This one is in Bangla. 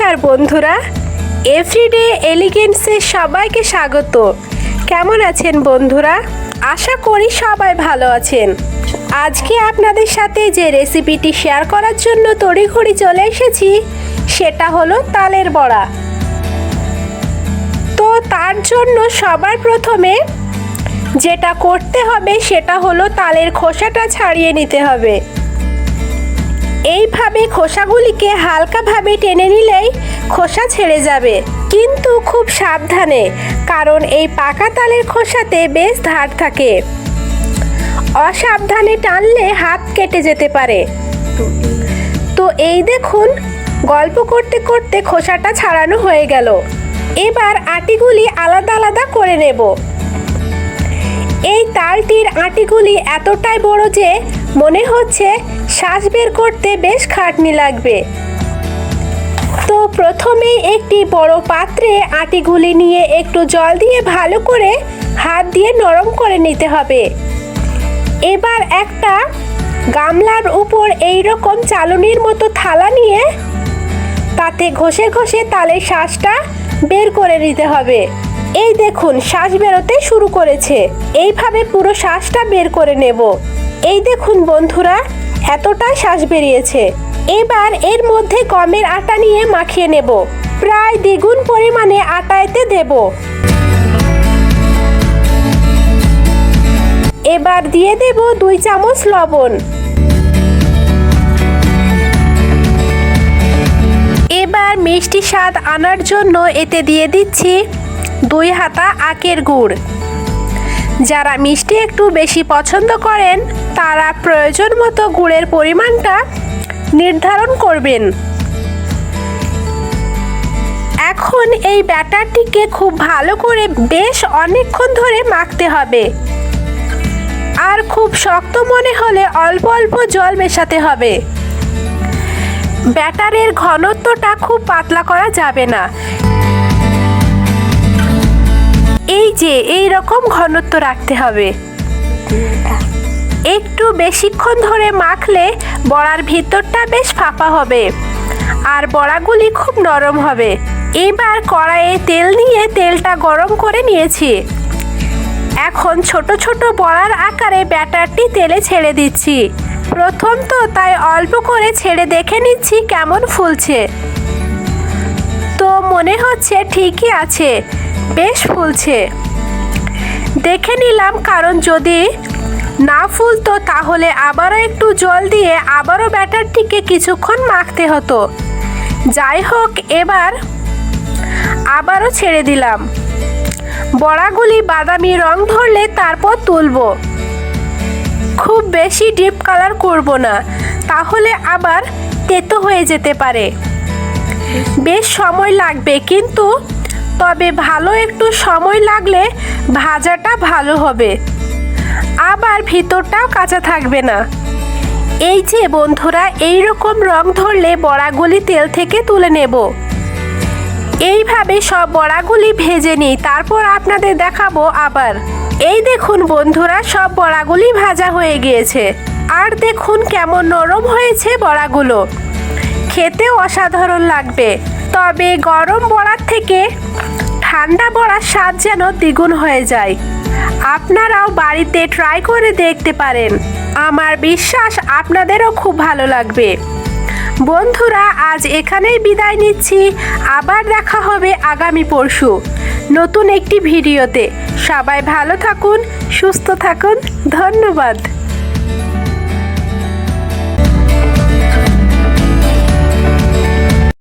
নমস্কার বন্ধুরা, এভরিডে এলিগেন্সে সবাইকে স্বাগত। কেমন আছেন বন্ধুরা? আশা করি সবাই ভালো আছেন। আজকে আপনাদের সাথে যে রেসিপিটি শেয়ার করার জন্য তড়িঘড়ি চলে এসেছি সেটা হলো তালের বড়া। তো তার জন্য সবার প্রথমে যেটা করতে হবে সেটা হলো তালের খোসাটা ছাড়িয়ে নিতে হবে। এইভাবে খোসাগুলিকে হালকাভাবে টেনে নিলেই খোসা ছেড়ে যাবে, কিন্তু খুব সাবধানে, কারণ এই পাকা তালের খোসাতে বেশ ধার থাকে। অসাবধানে টানলে হাত কেটে যেতে পারে। তো এই দেখুন, গল্প করতে করতে খোসাটা ছাড়ানো হয়ে গেল। এবার আটিগুলি আলাদা আলাদা করে নেব। এই তালটির আটিগুলি এতটাই বড় যে মনে হচ্ছে শ্বাস বের করতে বেশ খাটনি লাগবে। তো প্রথমেই একটি বড় পাত্রে আটিগুলি নিয়ে একটু জল দিয়ে ভালো করে হাত দিয়ে নরম করে নিতে হবে। এবার একটা গামলার উপর এই রকম চালনির মতো থালা নিয়ে তাতে ঘষে ঘষে তালের শ্বাসটা বের করে নিতে হবে। এই দেখুন, শ্বাস বেরোতে শুরু করেছে। এইভাবে পুরো শ্বাসটা বের করে নেব। এই দেখুন বন্ধুরা, এতটা শ্বাস বেরিয়েছে। এবার এর মধ্যে গমের আটা নিয়ে মাখিয়ে নেব। প্রায় দ্বিগুণ পরিমাণে আটা এতে দেব। এবার দিয়ে দেব 2 চামচ লবণ। এবার মিষ্টি স্বাদ আনার জন্য এতে দিয়ে দিচ্ছি 2 হাতা আখের গুড়। যারা মিষ্টি একটু বেশি পছন্দ করেন তারা প্রয়োজন মতো গুড়ের পরিমাণটা নির্ধারণ করবেন। এখন এই ব্যাটারটিকে খুব ভালো করে বেশ অনেকক্ষণ ধরে মাখতে হবে। আর খুব শক্ত মনে হলে অল্প অল্প জল মেশাতে হবে। ব্যাটারের ঘনত্বটা খুব পাতলা করা যাবে না। এই যে এই রকম ঘনত্ব রাখতে হবে। একটু বেশিক্ষণ ধরে মাখলে বড়ার ভিতরটা বেশ ফাঁপা হবে আর বড়াগুলি খুব নরম হবে। এবার কড়াইয়ে তেল নিয়ে তেলটা গরম করে নিয়েছি। এখন ছোট ছোট বড়ার আকারে ব্যাটারটি তেলে ছেড়ে দিচ্ছি। প্রথম তো তাই অল্প করে ছেড়ে দেখে নিচ্ছি কেমন ফুলছে। তো মনে হচ্ছে ঠিকই আছে, বেশ ফুলছে। দেখে নিলাম, কারণ যদি না ফুলতো তাহলে আবারও একটু জল দিয়ে আবারও ব্যাটারটিকে কিছুক্ষণ মাখতে হতো। যাই হোক, এবার আবারও ছেড়ে দিলাম। বড়াগুলি বাদামি রং ধরলে তারপর তুলবো। খুব বেশি ডিপ কালার করব না, তাহলে আবার তেতো হয়ে যেতে পারে। বেশ সময় লাগবে, কিন্তু তবে ভালো একটু সময় লাগলে ভাজাটা ভালো হবে, আবার ভিতরটাও কাঁচা থাকবে না। এই যে বন্ধুরা, এই রকম রং ধরলে বড়াগুলি তেল থেকে তুলে নেব। এইভাবে সব বড়াগুলি ভেজে নিই, তারপর আপনাদের দেখাবো আবার। এই দেখুন বন্ধুরা, সব বড়াগুলি ভাজা হয়ে গিয়েছে। আর দেখুন কেমন নরম হয়েছে বড়াগুলো। খেতেও অসাধারণ লাগবে। তবে গরম বড়ার থেকে ঠান্ডা বড়ার স্বাদ যেন দ্বিগুণ হয়ে যায়। আপনারাও বাড়িতে ট্রাই করে দেখতে পারেন। আমার বিশ্বাস আপনাদেরও খুব ভালো লাগবে। বন্ধুরা, আজ এখানেই বিদায় নিচ্ছি। আবার দেখা হবে আগামী পরশু নতুন একটি ভিডিওতে। সবাই ভালো থাকুন, সুস্থ থাকুন। ধন্যবাদ।